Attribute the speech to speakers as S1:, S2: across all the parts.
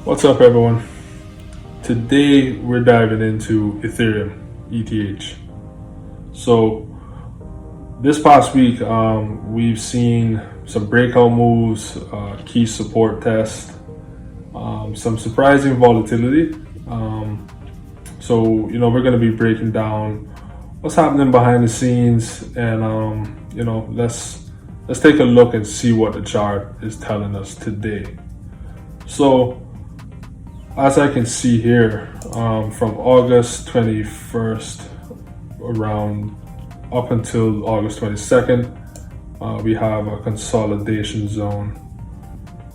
S1: What's up, everyone? Today we're diving into Ethereum, ETH. So this past week, we've seen some breakout moves, key support test, some surprising volatility. So we're going to be breaking down what's happening behind the scenes, and let's take a look and see what the chart is telling us today. So, as I can see here, from August 21st around up until August 22nd, we have a consolidation zone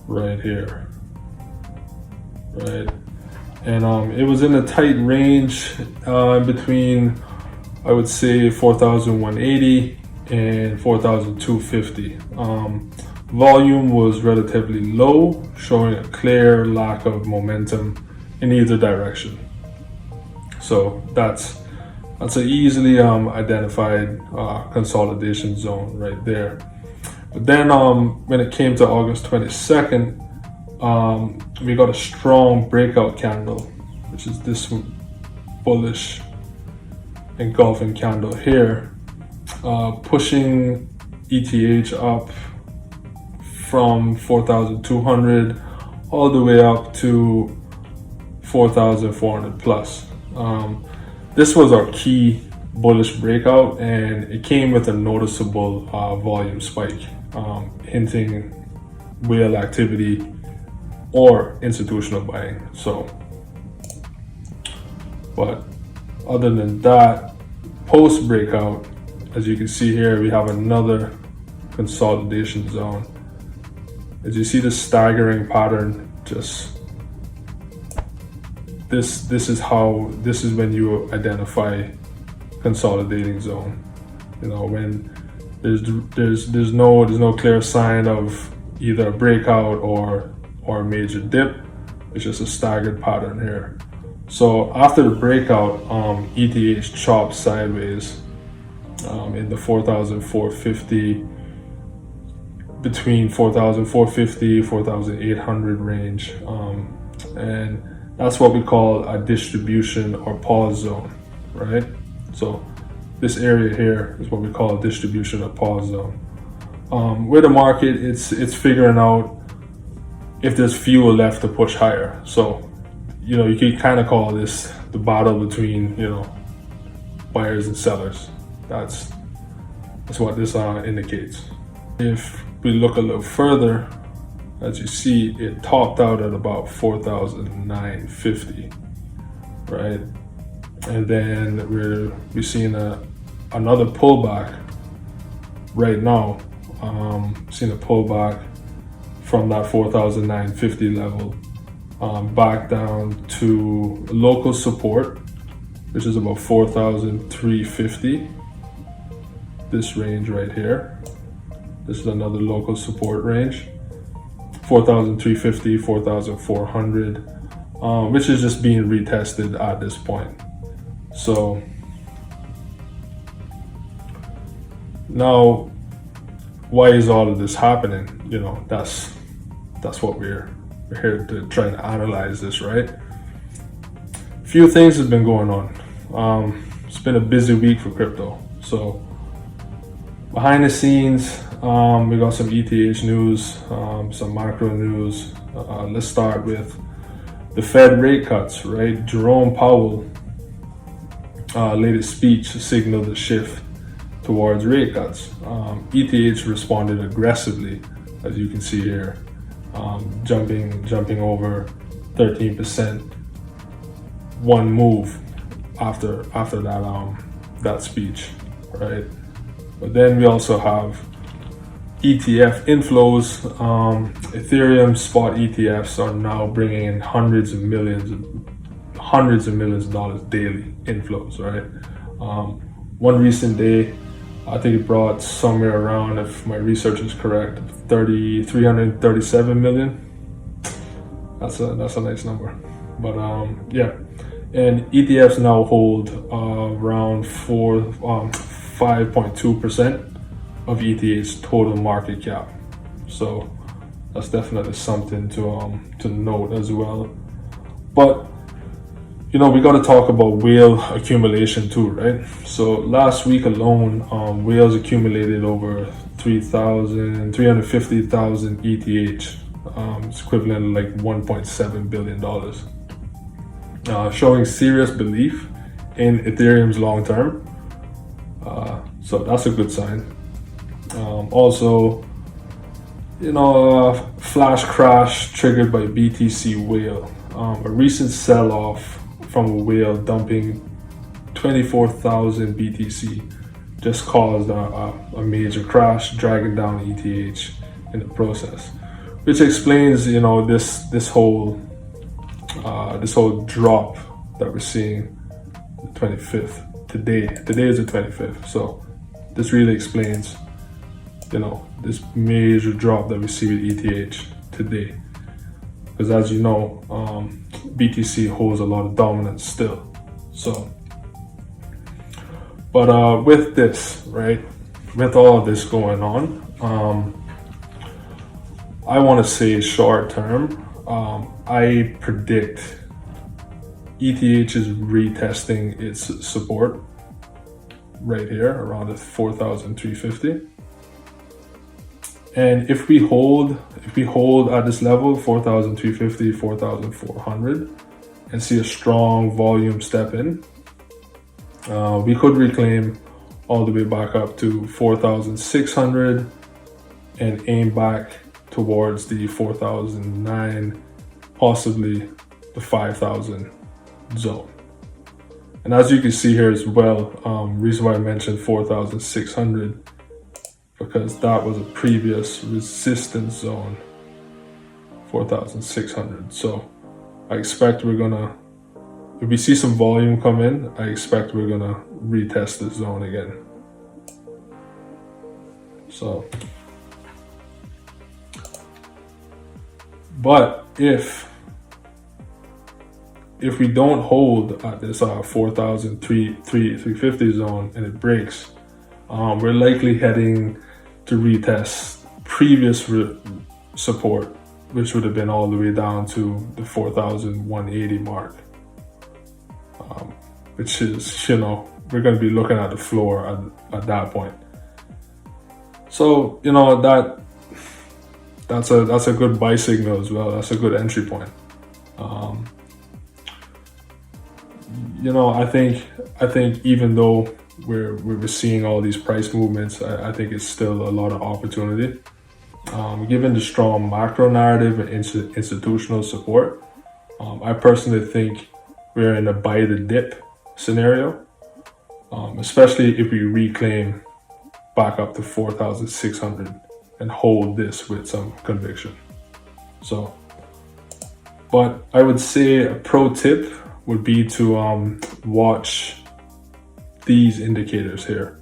S1: right here, right? And it was in a tight range between, I would say, 4,180 and 4,250. Volume was relatively low, showing a clear lack of momentum in either direction. So that's an easily identified consolidation zone right there. But then when it came to August 22nd, we got a strong breakout candle, which is this bullish engulfing candle here, pushing ETH up from 4,200 all the way up to 4,400 plus. This was our key bullish breakout, and it came with a noticeable volume spike, hinting whale activity or institutional buying. So, but other than that, post breakout, as you can see here, we have another consolidation zone. As you see the staggering pattern, just this is when you identify consolidating zone. When there's no clear sign of either a breakout or a major dip. It's just a staggered pattern here. So after the breakout, ETH chopped sideways in the 4,450, between 4,450, 4,800 range. And that's what we call a distribution or pause zone, right? So this area here is what we call a distribution or pause zone. With the market, it's figuring out if there's fuel left to push higher. So, you could kind of call this the battle between, buyers and sellers. That's what this indicates. If we look a little further, as you see, it topped out at about 4,950, right? And then we're seeing another pullback right now. Seeing a pullback from that 4,950 level back down to local support, which is about 4,350. This range right here. This is another local support range, 4,350, 4,400, which is just being retested at this point. So now, why is all of this happening? That's what we're here to try to analyze this, right? A few things have been going on. It's been a busy week for crypto. So behind the scenes, we got some ETH news, some macro news. Let's start with the Fed rate cuts, right? Jerome Powell latest speech signaled a shift towards rate cuts. ETH responded aggressively, as you can see here, jumping over 13%, one move after that speech, right? But then we also have ETF inflows. Ethereum spot ETFs are now bringing in hundreds of millions of dollars daily inflows, right? One recent day, I think it brought somewhere around, if my research is correct, 337 million. That's a nice number. But yeah, and ETFs now hold around 5.2% of ETH's total market cap. So That's definitely something to note as well. But we got to talk about whale accumulation too, right? So last week alone, whales accumulated over 350,000 ETH. It's equivalent to like $1.7 billion, showing serious belief in Ethereum's long term. So that's a good sign. Also, flash crash triggered by BTC whale. A recent sell-off from a whale dumping 24,000 BTC just caused a major crash, dragging down ETH in the process, which explains this whole drop that we're seeing the 25th today. Today is the 25th, so this really explains this major drop that we see with ETH today, because as you know, BTC holds a lot of dominance still. So but with this, right, with all of this going on, I want to say short term, I predict ETH is retesting its support right here around the 4,350. And if we hold at this level, 4,350, 4,400, and see a strong volume step in, we could reclaim all the way back up to 4,600 and aim back towards the 4,009, possibly the 5,000 zone. And as you can see here as well, reason why I mentioned 4,600, because that was a previous resistance zone, 4,600. So I expect if we see some volume come in, I expect we're gonna retest this zone again. So, but if we don't hold at this 4,350 zone and it breaks, we're likely heading to retest previous support, which would have been all the way down to the 4,180 mark, which is, we're going to be looking at the floor at that point. So, that's a good buy signal as well. That's a good entry point. I think even though we're seeing all these price movements, I think it's still a lot of opportunity. Given the strong macro narrative and institutional support, I personally think we're in a buy the dip scenario, especially if we reclaim back up to 4,600 and hold this with some conviction. So, but I would say a pro tip would be to watch these indicators here.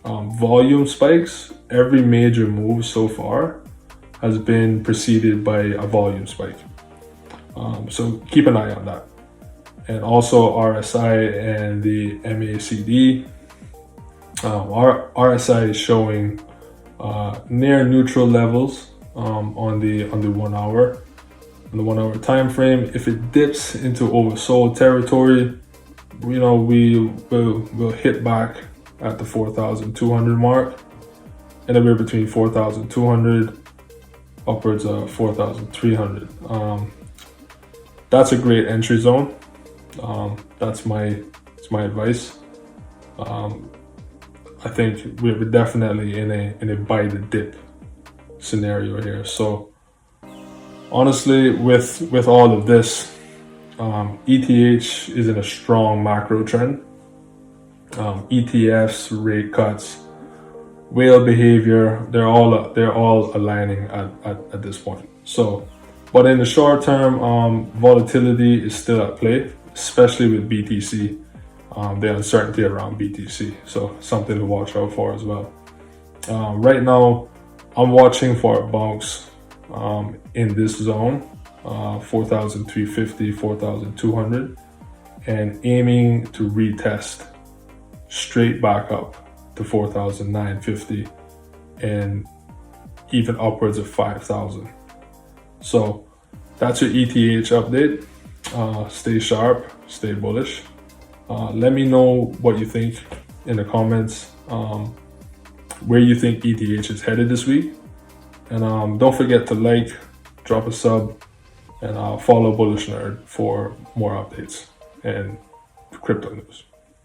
S1: Volume spikes, every major move so far has been preceded by a volume spike. So keep an eye on that. And also RSI and the MACD. Our RSI is showing near neutral levels on the 1 hour. On the 1 hour time frame. If it dips into oversold territory, we'll hit back at the 4,200 mark, and then we're between 4,200 upwards of 4,300. That's a great entry zone. That's my advice. I think we're definitely in a buy the dip scenario here. So honestly, with all of this, ETH is in a strong macro trend. ETFs, rate cuts, whale behavior, they're all aligning at this point. So, but in the short term, volatility is still at play, especially with BTC, the uncertainty around BTC. So something to watch out for as well. Right now, I'm watching for a bounce in this zone, 4,350, 4,200, and aiming to retest straight back up to 4,950 and even upwards of 5,000. So that's your ETH update. Stay sharp, stay bullish. Let me know what you think in the comments, where you think ETH is headed this week. And don't forget to like, drop a sub, and follow Bullish Nerd for more updates and crypto news.